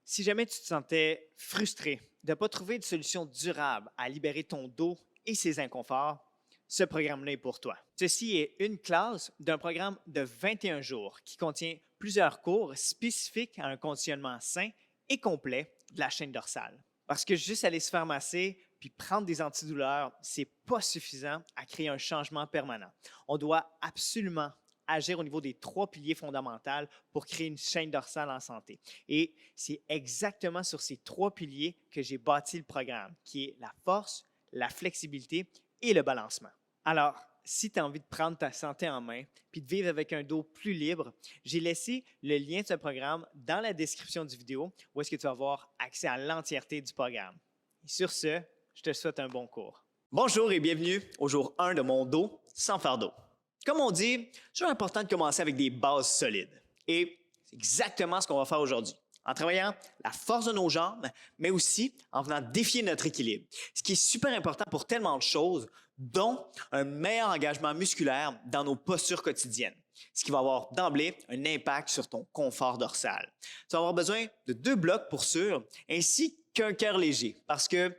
Si jamais tu te sentais frustré de ne pas trouver de solution durable à libérer ton dos et ses inconforts, ce programme-là est pour toi. Ceci est une classe d'un programme de 21 jours qui contient plusieurs cours spécifiques à un conditionnement sain et complet de la chaîne dorsale. Parce que juste aller se faire masser puis prendre des antidouleurs, c'est pas suffisant à créer un changement permanent. On doit absolument agir au niveau des 3 piliers fondamentaux pour créer une chaîne dorsale en santé. Et c'est exactement sur ces 3 piliers que j'ai bâti le programme, qui est la force, la flexibilité et le balancement. Alors, si tu as envie de prendre ta santé en main puis de vivre avec un dos plus libre, j'ai laissé le lien de ce programme dans la description du vidéo où est-ce que tu vas avoir accès à l'entièreté du programme. Et sur ce, je te souhaite un bon cours. Bonjour et bienvenue au jour 1 de mon dos sans fardeau. Comme on dit, c'est toujours important de commencer avec des bases solides. Et c'est exactement ce qu'on va faire aujourd'hui, en travaillant la force de nos jambes, mais aussi en venant défier notre équilibre. Ce qui est super important pour tellement de choses, dont un meilleur engagement musculaire dans nos postures quotidiennes, ce qui va avoir d'emblée un impact sur ton confort dorsal. Tu vas avoir besoin de 2 blocs pour sûr, ainsi qu'un cœur léger, parce que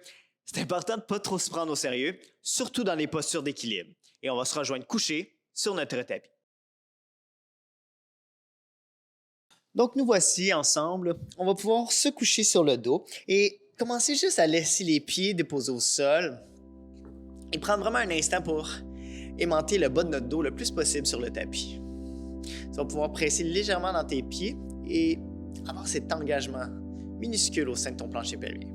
c'est important de ne pas trop se prendre au sérieux, surtout dans les postures d'équilibre. Et on va se rejoindre couché sur notre tapis. Donc, nous voici ensemble. On va pouvoir se coucher sur le dos et commencer juste à laisser les pieds déposés au sol et prendre vraiment un instant pour aimanter le bas de notre dos le plus possible sur le tapis. Tu vas pouvoir presser légèrement dans tes pieds et avoir cet engagement minuscule au sein de ton plancher pelvien.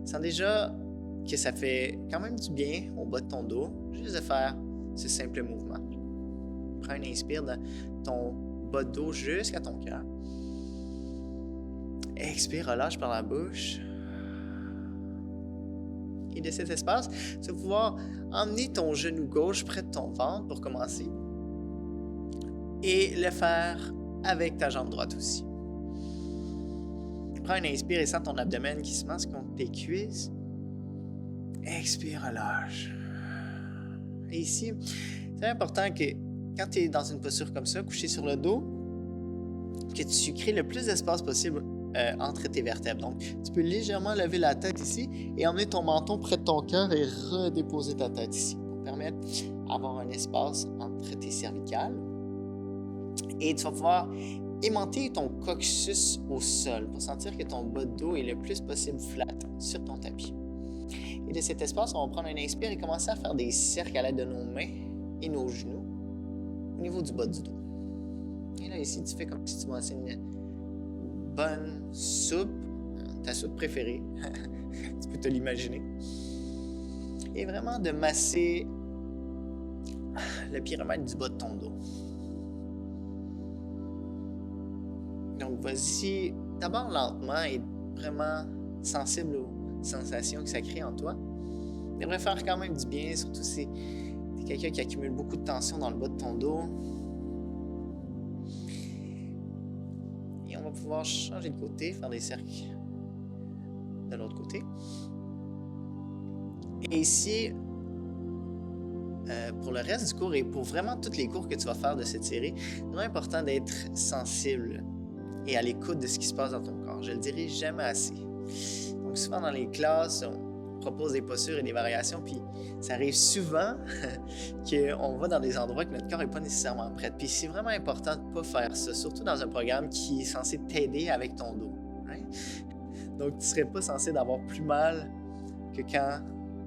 Sens déjà que ça fait quand même du bien au bas de ton dos, juste de faire ce simple mouvement. Prends une inspire dans ton bas de dos jusqu'à ton cœur. Expire, relâche par la bouche. Et de cet espace, tu vas pouvoir emmener ton genou gauche près de ton ventre pour commencer. Et le faire avec ta jambe droite aussi. Prends une inspire et sens ton abdomen qui se masse contre tes cuisses. Expire, relâche. Et ici, c'est important que quand tu es dans une posture comme ça, couché sur le dos, que tu crées le plus d'espace possible entre tes vertèbres. Donc, tu peux légèrement lever la tête ici et emmener ton menton près de ton cœur et redéposer ta tête ici pour permettre d'avoir un espace entre tes cervicales. Et tu vas pouvoir aimanter ton coccyx au sol pour sentir que ton bas de dos est le plus possible flat sur ton tapis. Et de cet espace, on va prendre un inspire et commencer à faire des cercles à l'aide de nos mains et nos genoux au niveau du bas du dos. Et là, ici, tu fais comme si tu mangeais une bonne soupe, ta soupe préférée, tu peux te l'imaginer. Et vraiment de masser le pyramide du bas de ton dos. Donc, vas-y d'abord lentement et vraiment sensible aux sensations que ça crée en toi. Ça devrait faire quand même du bien, surtout si tu es quelqu'un qui accumule beaucoup de tension dans le bas de ton dos. Et on va pouvoir changer de côté, faire des cercles de l'autre côté. Et ici, pour le reste du cours et pour vraiment tous les cours que tu vas faire de cette série, c'est vraiment important d'être sensible et à l'écoute de ce qui se passe dans ton corps. Je le dirai jamais assez. Donc souvent dans les classes, on propose des postures et des variations, puis ça arrive souvent qu'on va dans des endroits que notre corps n'est pas nécessairement prêt. Puis c'est vraiment important de ne pas faire ça, surtout dans un programme qui est censé t'aider avec ton dos. Hein? Donc tu ne serais pas censé d'avoir plus mal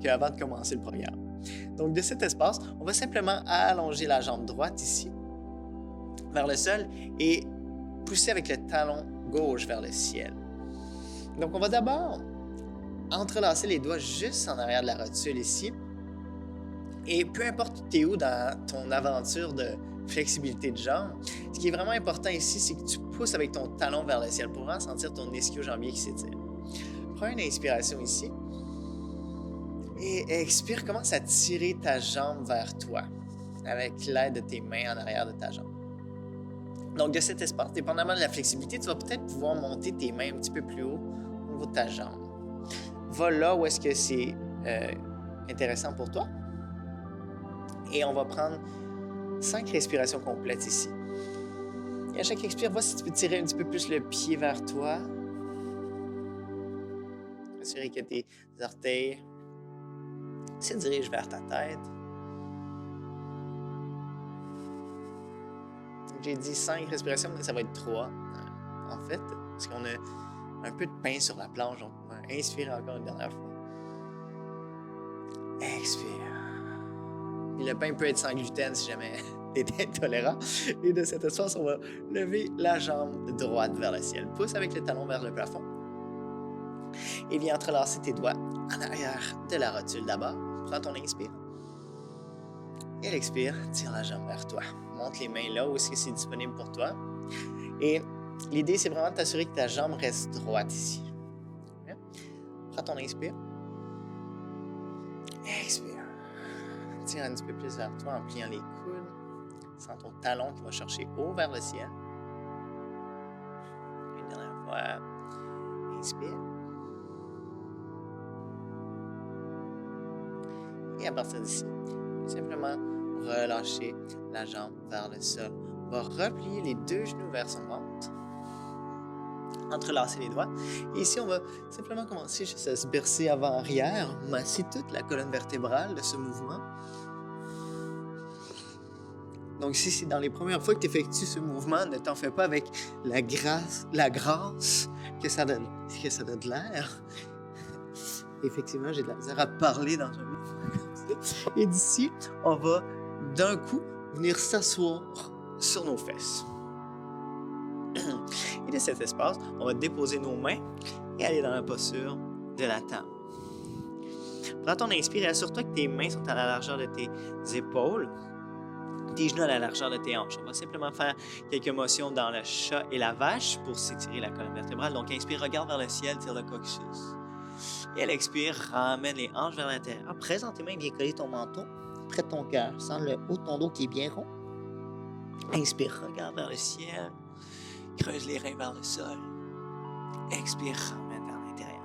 qu'avant de commencer le programme. Donc de cet espace, on va simplement allonger la jambe droite ici, vers le sol, et pousser avec le talon gauche vers le ciel. Donc, on va d'abord entrelacer les doigts juste en arrière de la rotule ici. Et peu importe où tu es où dans ton aventure de flexibilité de jambe, ce qui est vraiment important ici, c'est que tu pousses avec ton talon vers le ciel pour vraiment sentir ton ischio-jambier qui s'étire. Prends une inspiration ici. Et expire, commence à tirer ta jambe vers toi avec l'aide de tes mains en arrière de ta jambe. Donc, de cet espace, dépendamment de la flexibilité, tu vas peut-être pouvoir monter tes mains un petit peu plus haut au niveau de ta jambe. Va là où est-ce que c'est intéressant pour toi. Et on va prendre 5 respirations complètes ici. Et à chaque expire, vois si tu peux tirer un petit peu plus le pied vers toi. Assurer que tes orteils se dirigent vers ta tête. J'ai dit 5 respirations, mais ça va être 3 en fait, parce qu'on a un peu de pain sur la planche, donc on va inspirer encore une dernière fois. Expire. Et le pain peut être sans gluten si jamais tu es intolérant. Et de cet espace, on va lever la jambe droite vers le ciel. Pousse avec le talon vers le plafond. Et viens entrelacer tes doigts en arrière de la rotule d'abord. Prends ton inspire. Et à l'expire, tire la jambe vers toi. Monte les mains là où est-ce que c'est disponible pour toi. Et l'idée, c'est vraiment de t'assurer que ta jambe reste droite ici. Okay? Prends ton inspire. Expire. Tire un petit peu plus vers toi en pliant les coudes. Sens ton talon qui va chercher haut vers le ciel. Une dernière fois. Inspire. Et à partir d'ici, simplement relâcher la jambe vers le sol. On va replier les 2 genoux vers son ventre. Entrelacer les doigts. Et ici, on va simplement commencer juste à se bercer avant-arrière, masser toute la colonne vertébrale de ce mouvement. Donc, si c'est dans les premières fois que tu effectues ce mouvement, ne t'en fais pas avec la grâce que ça donne de l'air. Effectivement, j'ai de la misère à parler dans un mouvement comme ça. Et d'ici, on va d'un coup venir s'asseoir sur nos fesses. Et de cet espace, on va déposer nos mains et aller dans la posture de la table. Prends ton inspire et assure-toi que tes mains sont à la largeur de tes épaules, tes genoux à la largeur de tes hanches. On va simplement faire quelques motions dans le chat et la vache pour s'étirer la colonne vertébrale. Donc, inspire, regarde vers le ciel, tire le coccyx. Et à l'expire, ramène les hanches vers l'intérieur. Présente tes mains, viens coller ton menton près de ton cœur. Sens le haut de ton dos qui est bien rond. Inspire, regarde vers le ciel. Creuse les reins vers le sol. Expire, ramène vers l'intérieur.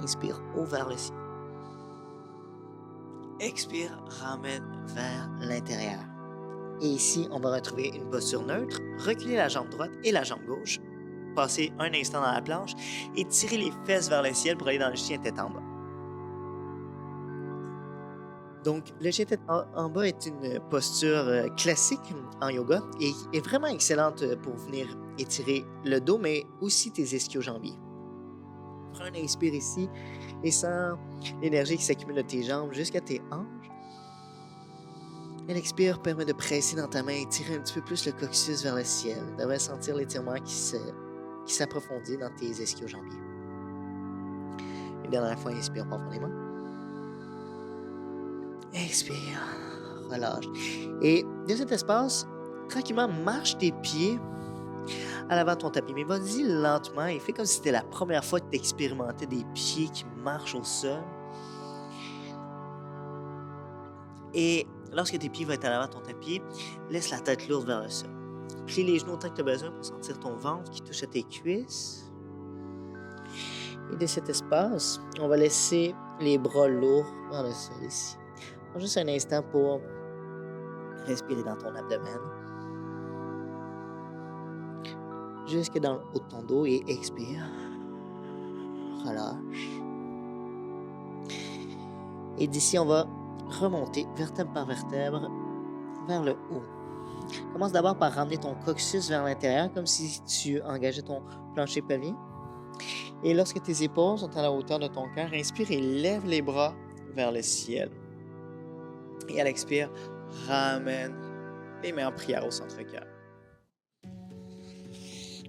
Inspire, haut vers le ciel. Expire, ramène vers l'intérieur. Et ici, on va retrouver une posture neutre. Reculer la jambe droite et la jambe gauche. Passer un instant dans la planche et tirer les fesses vers le ciel pour aller dans le chien tête en bas. Donc, le chien tête en bas est une posture classique en yoga et est vraiment excellente pour venir étirer le dos, mais aussi tes ischio-jambiers. Prends un inspire ici et sens l'énergie qui s'accumule de tes jambes jusqu'à tes hanches. Et l'expire permet de presser dans ta main et tirer un petit peu plus le coccyx vers le ciel. Tu devrais sentir l'étirement qui s'approfondit dans tes ischio-jambiers. Une dernière fois, inspire profondément. Expire, relâche. Et de cet espace, tranquillement, marche tes pieds à l'avant de ton tapis. Mais vas-y lentement et fais comme si c'était la première fois que tu expérimentais des pieds qui marchent au sol. Et lorsque tes pieds vont être à l'avant de ton tapis, laisse la tête lourde vers le sol. Plie les genoux autant que tu as besoin pour sentir ton ventre qui touche à tes cuisses. Et de cet espace, on va laisser les bras lourds vers le sol ici. Prends juste un instant pour respirer dans ton abdomen. Jusque dans le haut de ton dos et expire. Relâche. Et d'ici, on va remonter vertèbre par vertèbre vers le haut. Commence d'abord par ramener ton coccyx vers l'intérieur, comme si tu engageais ton plancher pelvien. Et lorsque tes épaules sont à la hauteur de ton cœur, inspire et lève les bras vers le ciel. Et à l'expire, ramène les mains en prière au centre-cœur.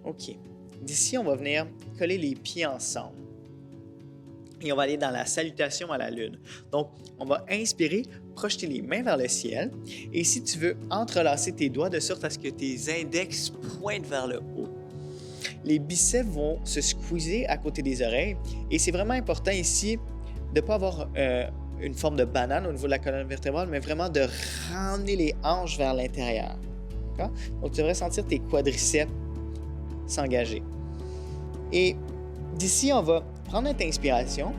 OK. D'ici, on va venir coller les pieds ensemble. Et on va aller dans la salutation à la lune. Donc, on va inspirer, projeter les mains vers le ciel. Et si tu veux, entrelacer tes doigts de sorte à ce que tes index pointent vers le haut. Les biceps vont se squeezer à côté des oreilles. Et c'est vraiment important ici de ne pas avoir une forme de banane au niveau de la colonne vertébrale, mais vraiment de ramener les hanches vers l'intérieur. D'accord? Donc, tu devrais sentir tes quadriceps s'engager. Et d'ici, on va prendre notre inspiration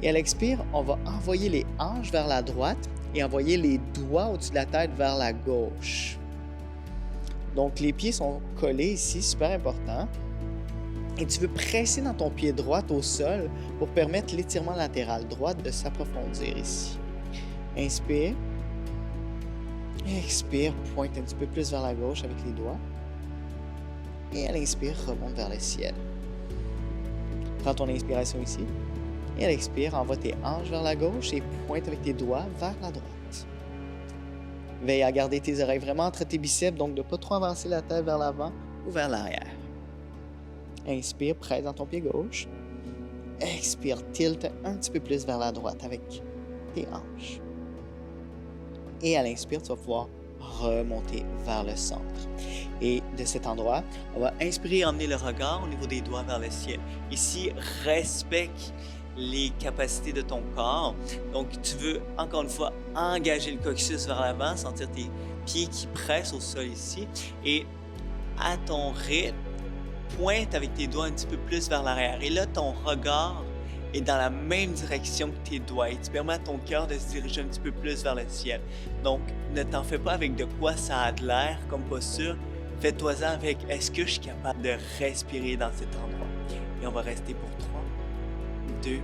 et à l'expire, on va envoyer les hanches vers la droite et envoyer les doigts au-dessus de la tête vers la gauche. Donc, les pieds sont collés ici, super important. Et tu veux presser dans ton pied droit au sol pour permettre l'étirement latéral droit de s'approfondir ici. Inspire. Expire, pointe un petit peu plus vers la gauche avec les doigts. Et à l'inspire, remonte vers le ciel. Prends ton inspiration ici. Et à l'expire, envoie tes hanches vers la gauche et pointe avec tes doigts vers la droite. Veille à garder tes oreilles vraiment entre tes biceps, donc de ne pas trop avancer la tête vers l'avant ou vers l'arrière. Inspire, presse dans ton pied gauche. Expire, tilt un petit peu plus vers la droite avec tes hanches. Et à l'inspire, tu vas pouvoir remonter vers le centre. Et de cet endroit, on va inspirer et emmener le regard au niveau des doigts vers le ciel. Ici, respecte les capacités de ton corps. Donc, tu veux, encore une fois, engager le coccyx vers l'avant, sentir tes pieds qui pressent au sol ici. Et à ton rythme, pointe avec tes doigts un petit peu plus vers l'arrière. Et là, ton regard est dans la même direction que tes doigts. Et tu permets à ton cœur de se diriger un petit peu plus vers le ciel. Donc, ne t'en fais pas avec de quoi ça a de l'air comme posture. Fais-toi-en avec est-ce que je suis capable de respirer dans cet endroit. Et on va rester pour 3, 2,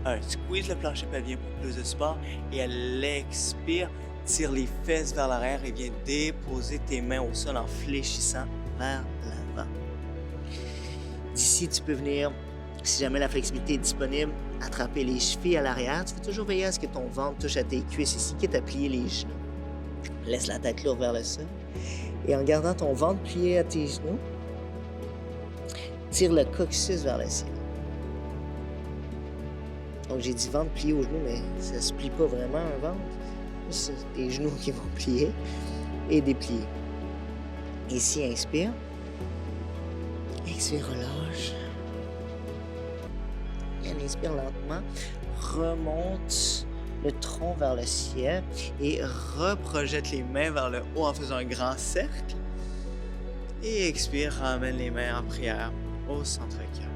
1. Squeeze le plancher pelvien pour plus de support. Et à l'expire, tire les fesses vers l'arrière et viens déposer tes mains au sol en fléchissant vers l'avant. D'ici, tu peux venir, si jamais la flexibilité est disponible, attraper les chevilles à l'arrière. Tu veux toujours veiller à ce que ton ventre touche à tes cuisses ici, quitte à plier les genoux. Laisse la tête lourde vers le sol. Et en gardant ton ventre plié à tes genoux, tire le coccyx vers le ciel. Donc, j'ai dit ventre plié aux genoux, mais ça ne se plie pas vraiment un ventre. C'est tes genoux qui vont plier et déplier. Ici, inspire. Expire, relâche. Et inspire lentement. Remonte le tronc vers le ciel et reprojette les mains vers le haut en faisant un grand cercle. Et expire, ramène les mains en prière au centre-cœur.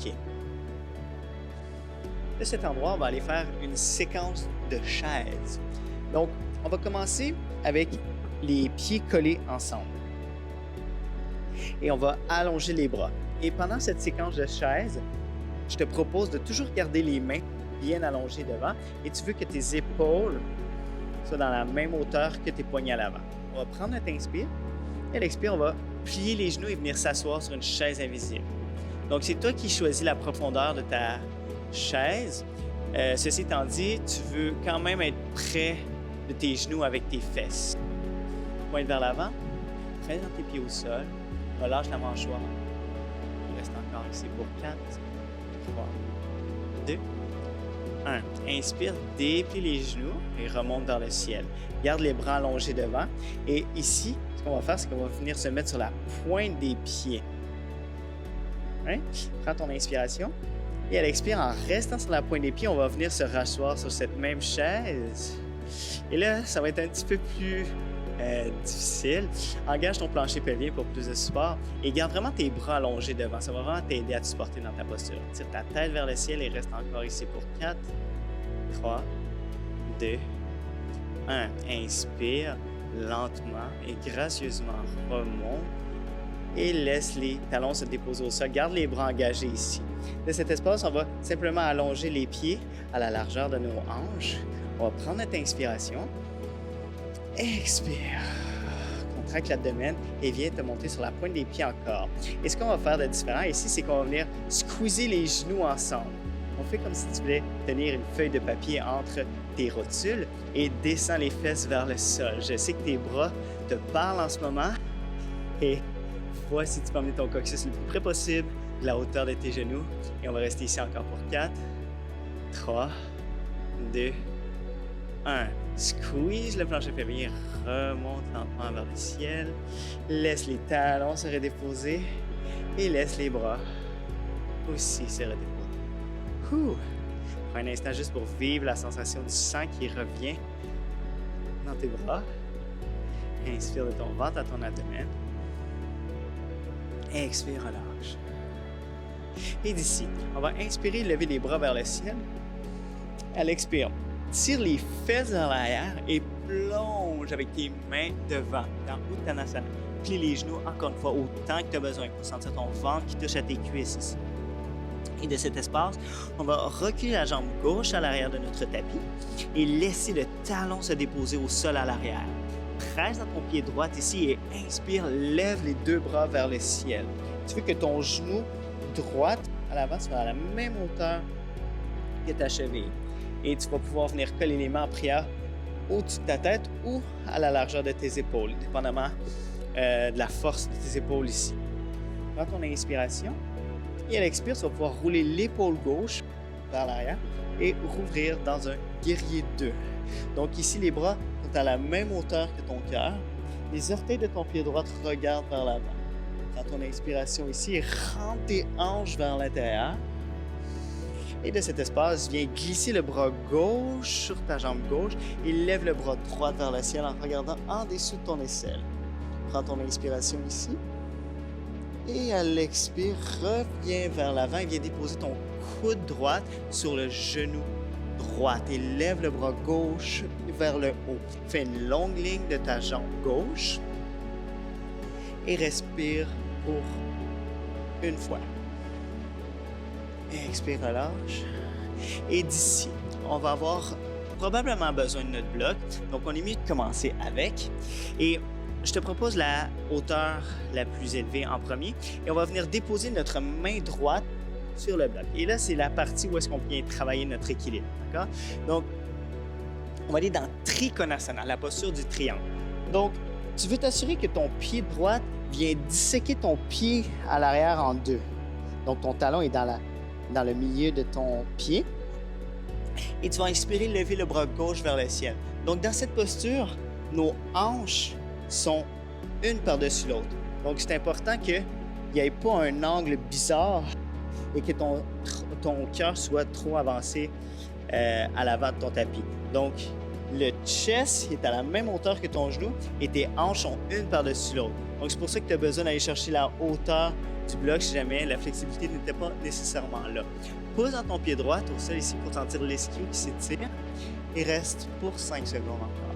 OK. De cet endroit, on va aller faire une séquence de chaises. Donc, on va commencer avec les pieds collés ensemble. Et on va allonger les bras. Et pendant cette séquence de chaises, je te propose de toujours garder les mains bien allongées devant et tu veux que tes épaules soient dans la même hauteur que tes poignets à l'avant. On va prendre notre inspire et à l'expire, on va plier les genoux et venir s'asseoir sur une chaise invisible. Donc, c'est toi qui choisis la profondeur de ta chaise. Ceci étant dit, tu veux quand même être près de tes genoux avec tes fesses. Pointe vers l'avant, presse dans tes pieds au sol, relâche la mâchoire. Reste encore ici pour 4, 3, 2, 1. Inspire, déplie les genoux et remonte vers le ciel. Garde les bras allongés devant. Et ici, ce qu'on va faire, c'est qu'on va venir se mettre sur la pointe des pieds. Hein? Prends ton inspiration. Et à l'expire, en restant sur la pointe des pieds, on va venir se rasseoir sur cette même chaise. Et là, ça va être un petit peu plus difficile. Engage ton plancher pelvien pour plus de support et garde vraiment tes bras allongés devant. Ça va vraiment t'aider à te supporter dans ta posture. Tire ta tête vers le ciel et reste encore ici pour 4, 3, 2, 1. Inspire lentement et gracieusement remonte et laisse les talons se déposer au sol. Garde les bras engagés ici. De cet espace, on va simplement allonger les pieds à la largeur de nos hanches. On va prendre notre inspiration. Expire. Contracte l'abdomen et viens te monter sur la pointe des pieds encore. Et ce qu'on va faire de différent ici, c'est qu'on va venir squeezer les genoux ensemble. On fait comme si tu voulais tenir une feuille de papier entre tes rotules et descends les fesses vers le sol. Je sais que tes bras te parlent en ce moment et vois si tu peux emmener ton coccyx le plus près possible de la hauteur de tes genoux. Et on va rester ici encore pour 4, 3, 2, 1. Squeeze le plancher pelvien, remonte lentement vers le ciel. Laisse les talons se redéposer et laisse les bras aussi se redéposer. Prends un instant juste pour vivre la sensation du sang qui revient dans tes bras. Inspire de ton ventre à ton abdomen. Expire, relâche. Et d'ici, on va inspirer, lever les bras vers le ciel. À l'expire, tire les fesses vers l'arrière et plonge avec tes mains devant, dans Uttanasana. plie les genoux encore une fois autant que tu as besoin pour sentir ton ventre qui touche à tes cuisses ici. Et de cet espace, on va reculer la jambe gauche à l'arrière de notre tapis et laisser le talon se déposer au sol à l'arrière. Presse dans ton pied droit ici et inspire, lève les deux bras vers le ciel. Tu veux que ton genou droit à l'avant soit à la même hauteur que ta cheville. Et tu vas pouvoir venir coller les mains en prière au-dessus de ta tête ou à la largeur de tes épaules, dépendamment de la force de tes épaules ici. Prends ton inspiration et à l'expire, tu vas pouvoir rouler l'épaule gauche vers l'arrière et rouvrir dans un guerrier 2. Donc ici, les bras sont à la même hauteur que ton cœur. Les orteils de ton pied droit regardent vers l'avant. Prends ton inspiration ici et rentre tes hanches vers l'intérieur. Et de cet espace, viens glisser le bras gauche sur ta jambe gauche et lève le bras droit vers le ciel en regardant en dessous de ton aisselle. Prends ton inspiration ici. Et à l'expire, reviens vers l'avant et viens déposer ton coude droit sur le genou droit et lève le bras gauche vers le haut. Fais une longue ligne de ta jambe gauche et respire pour une fois. Expire, relâche. Et d'ici, on va avoir probablement besoin de notre bloc. Donc, on est mieux de commencer avec. Et je te propose la hauteur la plus élevée en premier. Et on va venir déposer notre main droite sur le bloc. Et là, c'est la partie où est-ce qu'on vient travailler notre équilibre. D'accord? Donc, on va aller dans Trikonasana, la posture du triangle. Donc, tu veux t'assurer que ton pied droit vient disséquer ton pied à l'arrière en deux. Donc, ton talon est dans le milieu de ton pied. Et tu vas inspirer, lever le bras gauche vers le ciel. Donc, dans cette posture, nos hanches sont une par-dessus l'autre. Donc, c'est important qu'il n'y ait pas un angle bizarre et que ton cœur soit trop avancé à l'avant de ton tapis. Donc, le chest est à la même hauteur que ton genou et tes hanches sont une par-dessus l'autre. Donc, c'est pour ça que tu as besoin d'aller chercher la hauteur du bloc si jamais la flexibilité n'était pas nécessairement là. Pose dans ton pied droit au sol ici pour sentir l'ischio qui s'étire et reste pour 5 secondes encore.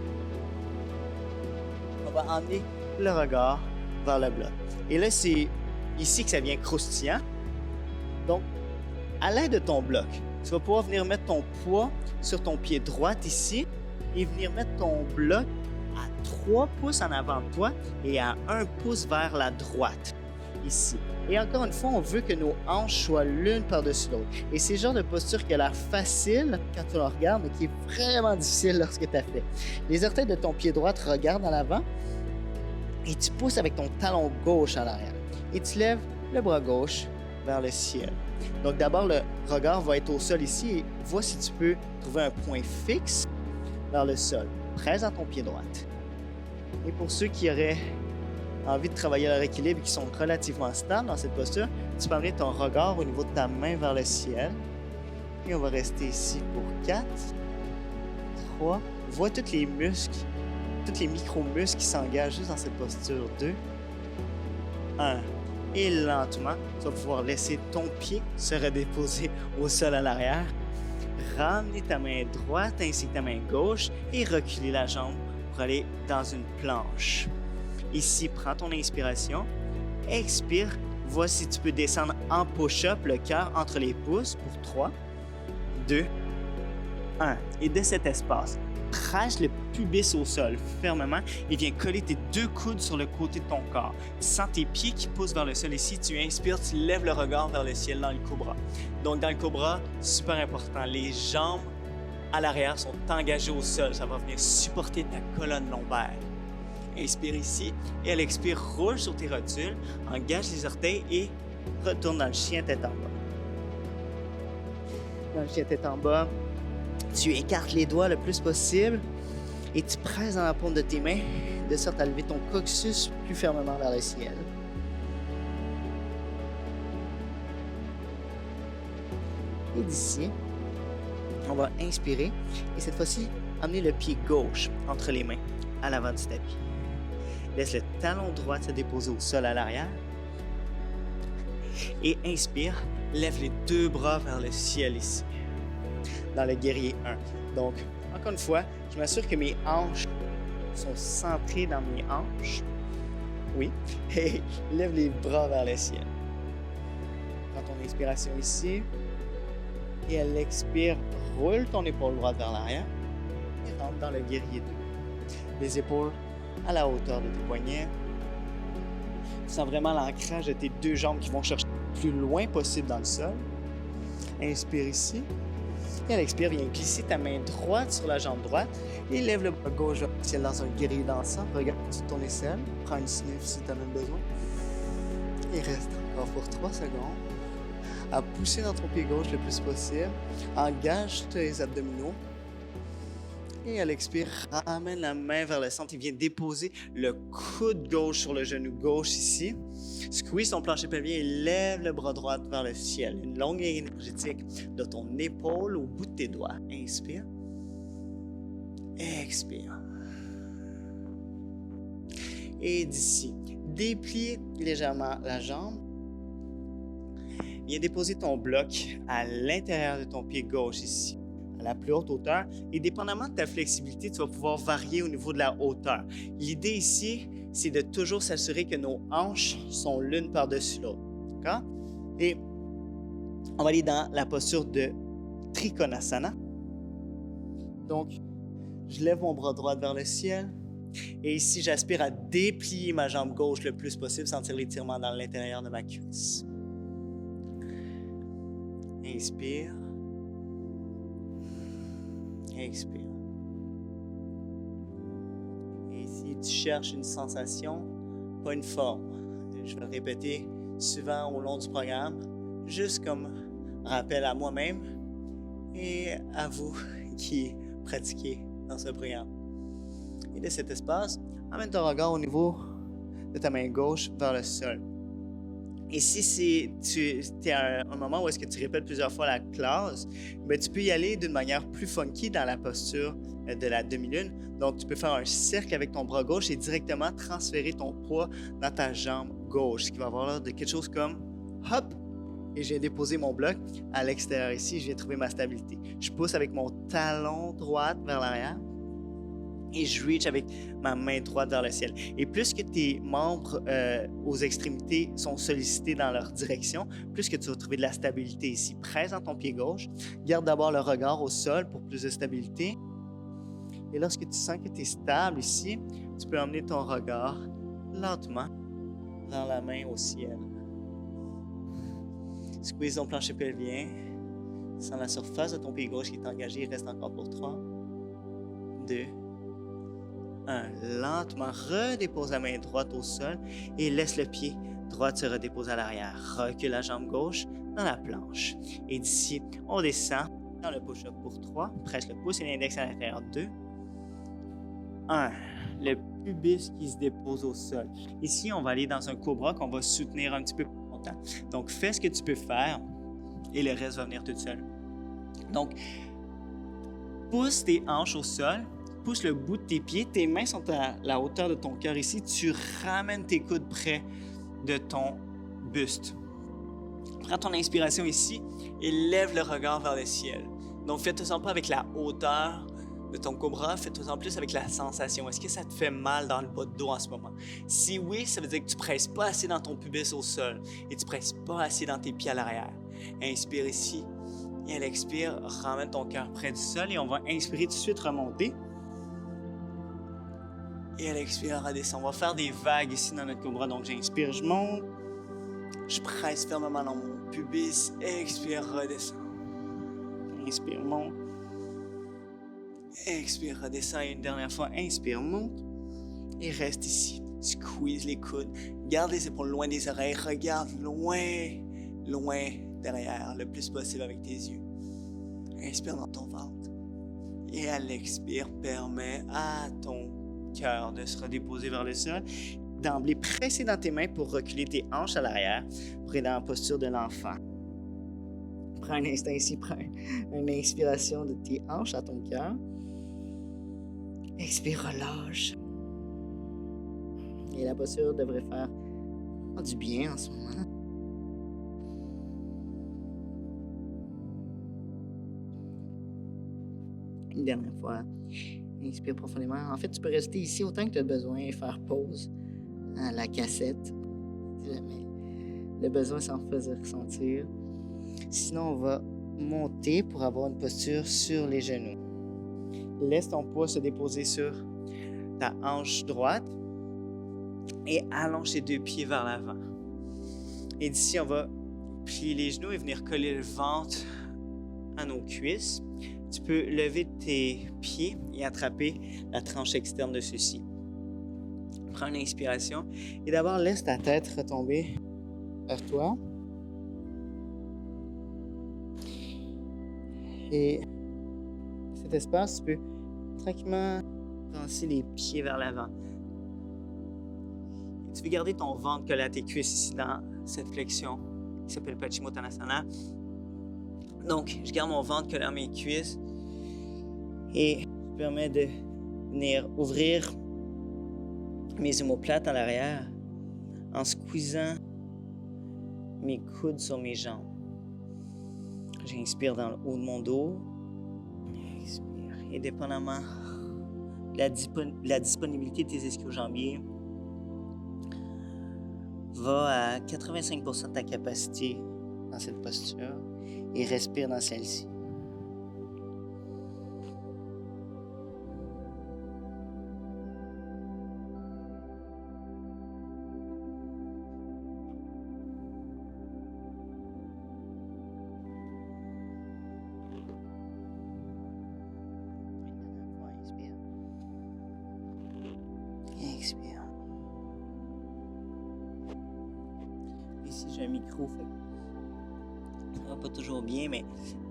On va emmener le regard vers le bloc. Et là, c'est ici que ça devient croustillant. Donc, à l'aide de ton bloc, tu vas pouvoir venir mettre ton poids sur ton pied droit ici et venir mettre ton bloc à 3 pouces en avant de toi et à 1 pouce vers la droite, ici. Et encore une fois, on veut que nos hanches soient l'une par-dessus l'autre. Et c'est le genre de posture qui a l'air facile quand tu la regardes, mais qui est vraiment difficile lorsque tu as fait. Les orteils de ton pied droit te regardent en avant et tu pousses avec ton talon gauche en arrière. Et tu lèves le bras gauche vers le ciel. Donc d'abord, le regard va être au sol ici et vois si tu peux trouver un point fixe vers le sol. Presse dans ton pied droit. Et pour ceux qui auraient envie de travailler leur équilibre et qui sont relativement stables dans cette posture, tu peux amener ton regard au niveau de ta main vers le ciel. Et on va rester ici pour 4, 3. Vois tous les muscles, tous les micro-muscles qui s'engagent juste dans cette posture. 2, 1. Et lentement, tu vas pouvoir laisser ton pied se redéposer au sol à l'arrière. Ramener ta main droite ainsi que ta main gauche et reculer la jambe pour aller dans une planche. Ici, prends ton inspiration, expire, vois si tu peux descendre en push-up le cœur entre les pouces pour 3, 2, 1. Et de cet espace, presse le pubis au sol fermement et viens coller tes 2 coudes sur le côté de ton corps. Sens tes pieds qui poussent vers le sol ici. Tu inspires, tu lèves le regard vers le ciel dans le cobra. Donc dans le cobra, super important, les jambes à l'arrière sont engagées au sol. Ça va venir supporter ta colonne lombaire. Inspire ici et à l'expire, roule sur tes rotules, engage les orteils et retourne dans le chien tête en bas. Dans le chien tête en bas, tu écartes les doigts le plus possible et tu presses dans la paume de tes mains de sorte à lever ton coccyx plus fermement vers le ciel. Et d'ici, on va inspirer et cette fois-ci, amener le pied gauche entre les mains à l'avant du tapis. Laisse le talon droit se déposer au sol à l'arrière. Et inspire, lève les 2 bras vers le ciel ici, dans le guerrier 1. Donc, encore une fois, je m'assure que mes hanches sont centrées dans mes hanches. Oui. Et lève les bras vers le ciel. Prends ton inspiration ici. Et elle l'expire, roule ton épaule droite vers l'arrière et rentre dans le guerrier 2. Les épaules à la hauteur de tes poignets. Tu sens vraiment l'ancrage de tes deux jambes qui vont chercher le plus loin possible dans le sol. Inspire ici. Et à l'expire, viens glisser ta main droite sur la jambe droite et lève le bras gauche vers le ciel dans un guerrier dansant. Regarde sur ton aisselle. Prends une sniff si tu en as besoin. Et reste encore pour 3 secondes à pousser dans ton pied gauche le plus possible. Engage tes abdominaux. Et à l'expire, ramène la main vers le centre et viens déposer le coude gauche sur le genou gauche ici. Squeeze ton plancher pelvien et lève le bras droit vers le ciel. Une longue ligne énergétique de ton épaule au bout de tes doigts. Inspire. Expire. Et d'ici, déplie légèrement la jambe. Viens déposer ton bloc à l'intérieur de ton pied gauche ici, à la plus haute hauteur. Et dépendamment de ta flexibilité, tu vas pouvoir varier au niveau de la hauteur. L'idée ici, c'est de toujours s'assurer que nos hanches sont l'une par-dessus l'autre. D'accord? Et on va aller dans la posture de Trikonasana. Donc, je lève mon bras droit vers le ciel. Et ici, j'aspire à déplier ma jambe gauche le plus possible, sentir l'étirement dans l'intérieur de ma cuisse. Inspire. Expire. Et si tu cherches une sensation, pas une forme, je vais le répéter souvent au long du programme, juste comme rappel à moi-même et à vous qui pratiquez dans ce programme. Et de cet espace, amène ton regard au niveau de ta main gauche vers le sol. Et si tu es à un moment où est-ce que tu répètes plusieurs fois la classe, bien, tu peux y aller d'une manière plus funky dans la posture de la demi-lune. Donc, tu peux faire un cercle avec ton bras gauche et directement transférer ton poids dans ta jambe gauche, ce qui va avoir l'air de quelque chose comme « hop ». Et je viens déposer mon bloc à l'extérieur ici, je viens trouver ma stabilité. Je pousse avec mon talon droit vers l'arrière. Et je reach avec ma main droite vers le ciel. Et plus que tes membres aux extrémités sont sollicités dans leur direction, plus que tu vas trouver de la stabilité ici. Presse dans ton pied gauche. Garde d'abord le regard au sol pour plus de stabilité. Et lorsque tu sens que tu es stable ici, tu peux emmener ton regard lentement vers la main au ciel. Squeeze ton plancher pelvien. Sens la surface de ton pied gauche qui est engagé. Il reste encore pour 3, 2, 1. Lentement, redépose la main droite au sol et laisse le pied droit se redéposer à l'arrière. Recule la jambe gauche dans la planche. Et d'ici, on descend dans le push-up pour 3. Presse le pouce et l'index à l'intérieur. 2, 1. Le pubis qui se dépose au sol. Ici, on va aller dans un cobra qu'on va soutenir un petit peu plus longtemps. Donc, fais ce que tu peux faire et le reste va venir tout seul. Donc, pousse tes hanches au sol. Pousse le bout de tes pieds, tes mains sont à la hauteur de ton cœur ici, tu ramènes tes coudes près de ton buste. Prends ton inspiration ici et lève le regard vers le ciel. Donc, fais-toi pas avec la hauteur de ton cobra, fais-toi plus avec la sensation. Est-ce que ça te fait mal dans le bas de dos en ce moment? Si oui, ça veut dire que tu ne presses pas assez dans ton pubis au sol et tu ne presses pas assez dans tes pieds à l'arrière. Inspire ici et à l'expire, ramène ton cœur près du sol et on va inspirer tout de suite remonter. Et à l'expire, redescend. On va faire des vagues ici dans notre cobra. Donc, j'inspire, je monte. Je presse fermement dans mon pubis. Expire, redescend. Inspire, monte. Expire, redescend. Et une dernière fois, inspire, monte. Et reste ici. Squeeze les coudes. Garde les épaules loin des oreilles. Regarde loin, loin derrière, le plus possible avec tes yeux. Inspire dans ton ventre. Et à l'expire, permets à ton cœur de se redéposer vers le sol. D'emblée, presser dans tes mains pour reculer tes hanches à l'arrière pour être dans la posture de l'enfant. Prends un instant ici, prends une inspiration de tes hanches à ton cœur. Expire, relâche. Et la posture devrait faire du bien en ce moment. Une dernière fois. Inspire profondément. En fait, tu peux rester ici autant que tu as besoin et faire pause à la cassette, si jamais le besoin s'en faisait ressentir. Sinon, on va monter pour avoir une posture sur les genoux. Laisse ton poids se déposer sur ta hanche droite et allonge tes deux pieds vers l'avant. Et d'ici, on va plier les genoux et venir coller le ventre à nos cuisses. Tu peux lever tes pieds et attraper la tranche externe de ceux-ci. Prends une inspiration et d'abord laisse ta tête retomber vers toi. Et cet espace, tu peux tranquillement avancer les pieds vers l'avant. Tu veux garder ton ventre collé à tes cuisses ici dans cette flexion qui s'appelle Paschimottanasana. Donc, je garde mon ventre collé à mes cuisses et je me permets de venir ouvrir mes omoplates en arrière en squeezant mes coudes sur mes jambes. J'inspire dans le haut de mon dos. Expire. Et dépendamment de la disponibilité de tes ischio-jambiers, va à 85% de ta capacité dans cette posture et respire dans celle-ci. Expire. Ici, j'ai un micro, ça va pas toujours bien, mais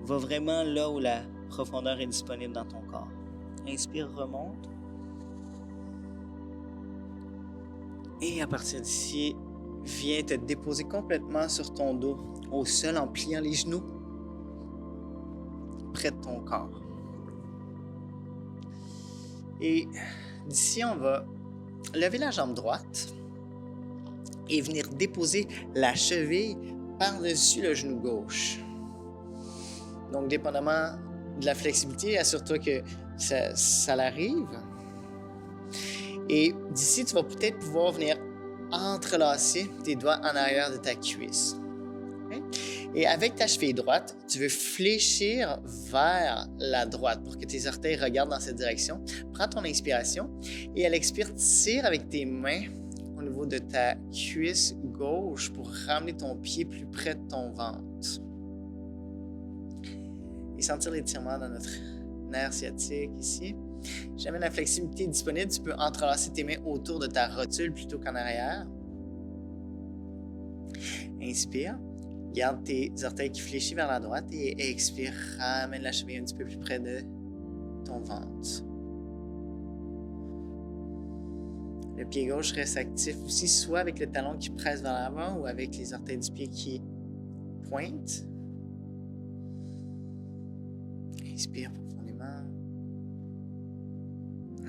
va vraiment là où la profondeur est disponible dans ton corps. Inspire, remonte. Et à partir d'ici, viens te déposer complètement sur ton dos, au sol, en pliant les genoux près de ton corps. Et d'ici, on va lever la jambe droite et venir déposer la cheville par-dessus le genou gauche. Donc, dépendamment de la flexibilité, assure-toi que ça l'arrive. Et d'ici, tu vas peut-être pouvoir venir entrelacer tes doigts en arrière de ta cuisse. Okay? Et avec ta cheville droite, tu veux fléchir vers la droite pour que tes orteils regardent dans cette direction. Prends ton inspiration et à l'expire, tire avec tes mains au niveau de ta cuisse gauche pour ramener ton pied plus près de ton ventre. Et sentir l'étirement dans notre nerf sciatique ici. Si jamais la flexibilité est disponible, tu peux entrelacer tes mains autour de ta rotule plutôt qu'en arrière. Inspire. Garde tes orteils qui fléchissent vers la droite et expire. Ramène la cheville un petit peu plus près de ton ventre. Le pied gauche reste actif aussi, soit avec le talon qui presse vers l'avant ou avec les orteils du pied qui pointent. Inspire profondément.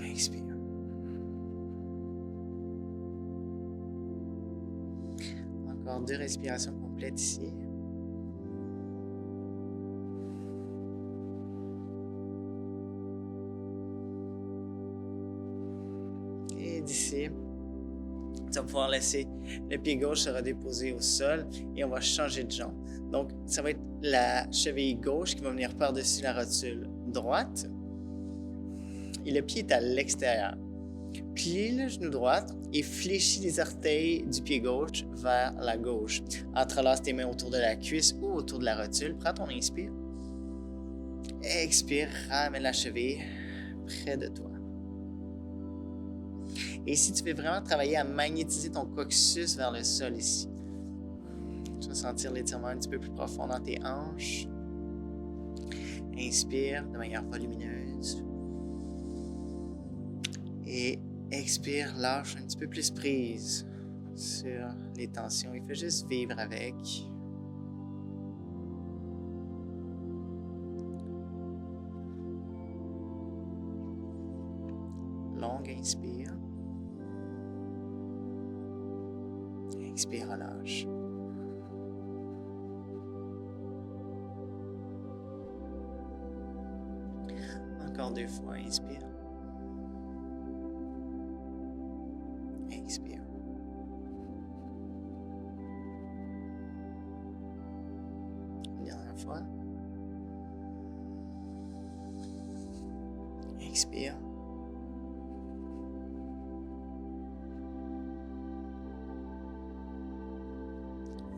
Expire. Encore 2 respirations complètes ici. Et d'ici, tu vas pouvoir laisser le pied gauche se redéposer au sol et on va changer de jambe. Donc, ça va être la cheville gauche qui va venir par-dessus la rotule droite et le pied est à l'extérieur. Plie le genou droit et fléchis les orteils du pied gauche vers la gauche. Entrelace tes mains autour de la cuisse ou autour de la rotule. Prends ton inspire. Expire, ramène la cheville près de toi. Et si tu veux vraiment travailler à magnétiser ton coccyx vers le sol ici, tu vas sentir l'étirement un petit peu plus profond dans tes hanches. Inspire de manière volumineuse. Et expire, lâche un petit peu plus prise sur les tensions. Il faut juste vivre avec. Longue inspire. Expire, relâche. Encore 2 fois, inspire. Expire. dernière fois. Expire.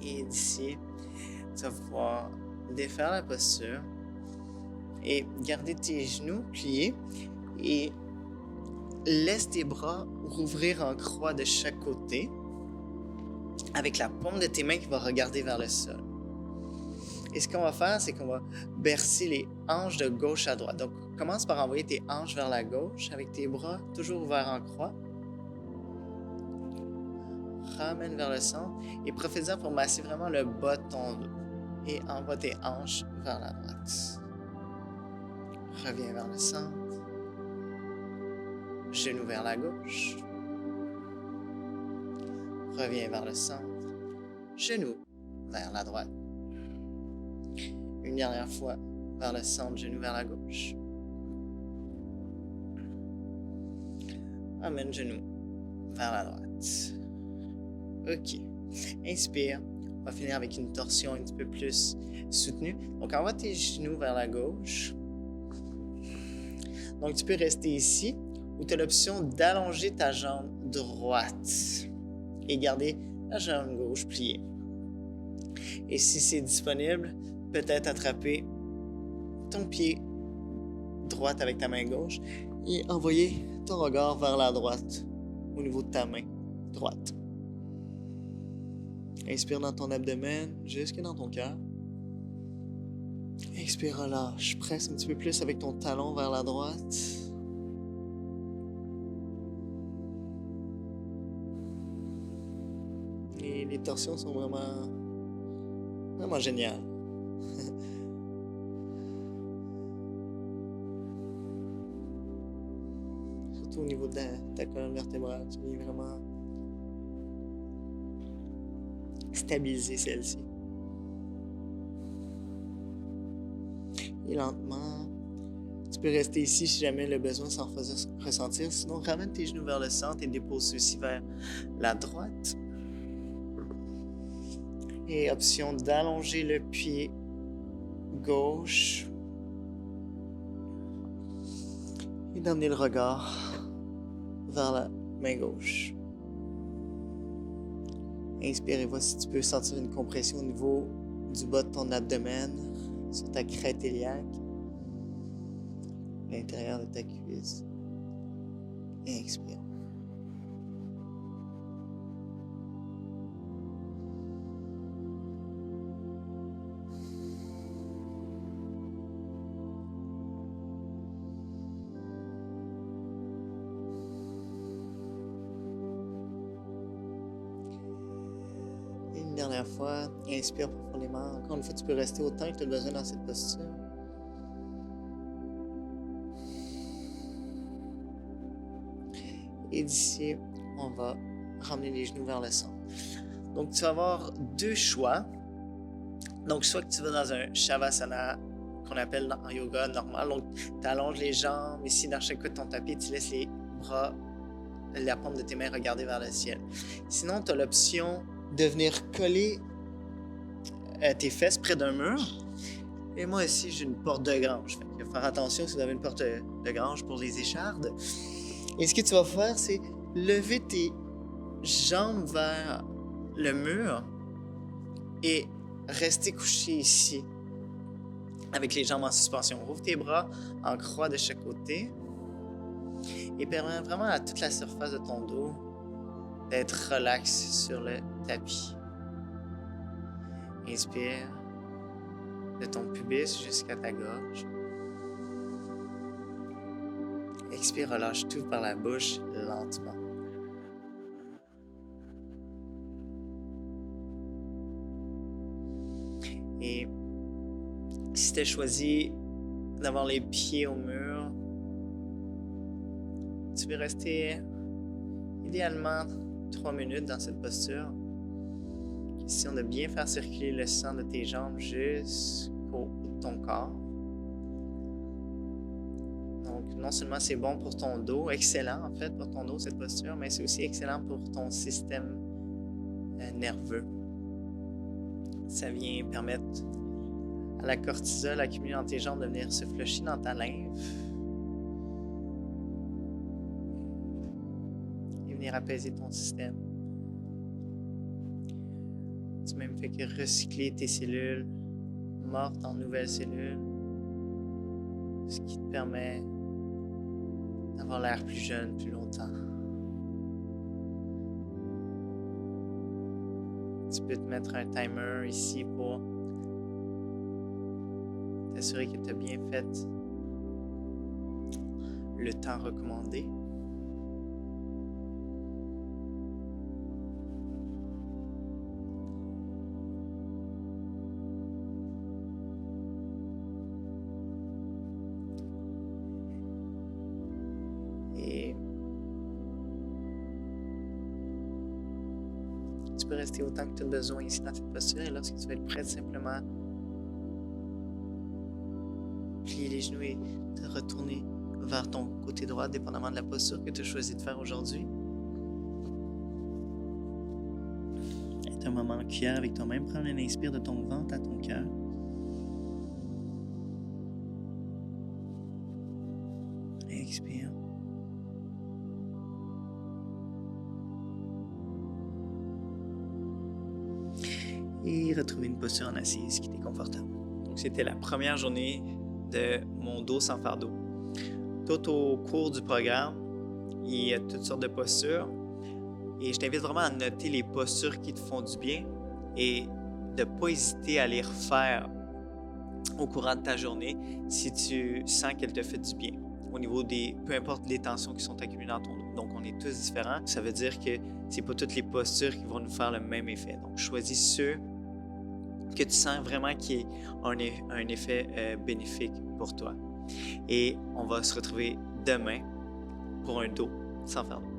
Et d'ici, tu vas pouvoir défaire la posture et garder tes genoux pliés et laisse tes bras rouvrir en croix de chaque côté avec la paume de tes mains qui va regarder vers le sol. Et ce qu'on va faire, c'est qu'on va bercer les hanches de gauche à droite. Donc, commence par envoyer tes hanches vers la gauche avec tes bras toujours ouverts en croix. Ramène vers le centre et profite-en pour masser vraiment le bas de ton dos. Et envoie tes hanches vers la droite. Reviens vers le centre. Genou vers la gauche. Reviens vers le centre. Genou vers la droite. Une dernière fois vers le centre, genou vers la gauche. Amène genou vers la droite. OK. Inspire. On va finir avec une torsion un petit peu plus soutenue. Donc, envoie tes genoux vers la gauche. Donc, tu peux rester ici ou tu as l'option d'allonger ta jambe droite et garder la jambe gauche pliée. Et si c'est disponible, peut-être attraper ton pied droit avec ta main gauche et envoyer ton regard vers la droite au niveau de ta main droite. Inspire dans ton abdomen jusque dans ton cœur. Expire, relâche. Presse un petit peu plus avec ton talon vers la droite. Et les torsions sont vraiment géniales. Surtout au niveau de ta colonne vertébrale, tu viens vraiment stabiliser celle-ci. Et lentement, tu peux rester ici si jamais le besoin s'en faisait ressentir. Sinon, ramène tes genoux vers le centre et dépose ceux-ci vers la droite. Et option d'allonger le pied gauche. Et d'emmener le regard vers la main gauche. Inspire et vois si tu peux sentir une compression au niveau du bas de ton abdomen, sur ta crête iliaque, l'intérieur de ta cuisse. Inspire. Dernière fois, inspire profondément. Encore une fois, tu peux rester autant que tu as besoin dans cette posture. Et d'ici, on va ramener les genoux vers le centre. Donc, tu vas avoir deux choix. Donc, soit que tu vas dans un Shavasana qu'on appelle en yoga normal. Donc, tu allonges les jambes. Ici, dans chaque côté de ton tapis, tu laisses les bras, la paume de tes mains regarder vers le ciel. Sinon, tu as l'option de venir coller tes fesses près d'un mur. Et moi ici, j'ai une porte de grange. Il faut faire attention si vous avez une porte de grange pour les échardes. Et ce que tu vas faire, c'est lever tes jambes vers le mur et rester couché ici avec les jambes en suspension. Ouvre tes bras en croix de chaque côté et permets vraiment à toute la surface de ton dos d'être relax sur le tapis. Inspire de ton pubis jusqu'à ta gorge. Expire, relâche tout par la bouche lentement. Et si tu as choisi d'avoir les pieds au mur, tu peux rester idéalement 3 minutes dans cette posture. Question de bien faire circuler le sang de tes jambes jusqu'au bout de ton corps. Donc, non seulement c'est bon pour ton dos, excellent en fait pour ton dos cette posture, mais c'est aussi excellent pour ton système nerveux. Ça vient permettre à la cortisol accumulée dans tes jambes de venir se flusher dans ta lymphe et venir apaiser ton système. Tu même fait que recycler tes cellules mortes en nouvelles cellules, ce qui te permet d'avoir l'air plus jeune plus longtemps. Tu peux te mettre un timer ici pour t'assurer que tu as bien fait le temps recommandé. Et tu peux rester autant que tu as besoin ici dans cette posture et lorsque tu vas être prêt, simplement plier les genoux et te retourner vers ton côté droit, dépendamment de la posture que tu as choisi de faire aujourd'hui. Et un moment en cuillère avec toi-même, prends un inspire de ton ventre à ton cœur. Expire. Et retrouver une posture en assise qui est confortable. Donc, c'était la première journée de mon dos sans fardeau. Tout au cours du programme, il y a toutes sortes de postures. Et je t'invite vraiment à noter les postures qui te font du bien et de ne pas hésiter à les refaire au courant de ta journée si tu sens qu'elle te fait du bien. Au niveau des, peu importe les tensions qui sont accumulées dans ton dos. Donc, on est tous différents. Ça veut dire que c'est pas toutes les postures qui vont nous faire le même effet. Donc, choisis ceux que tu sens vraiment qui ont un effet bénéfique pour toi. Et on va se retrouver demain pour un dos sans fardeau.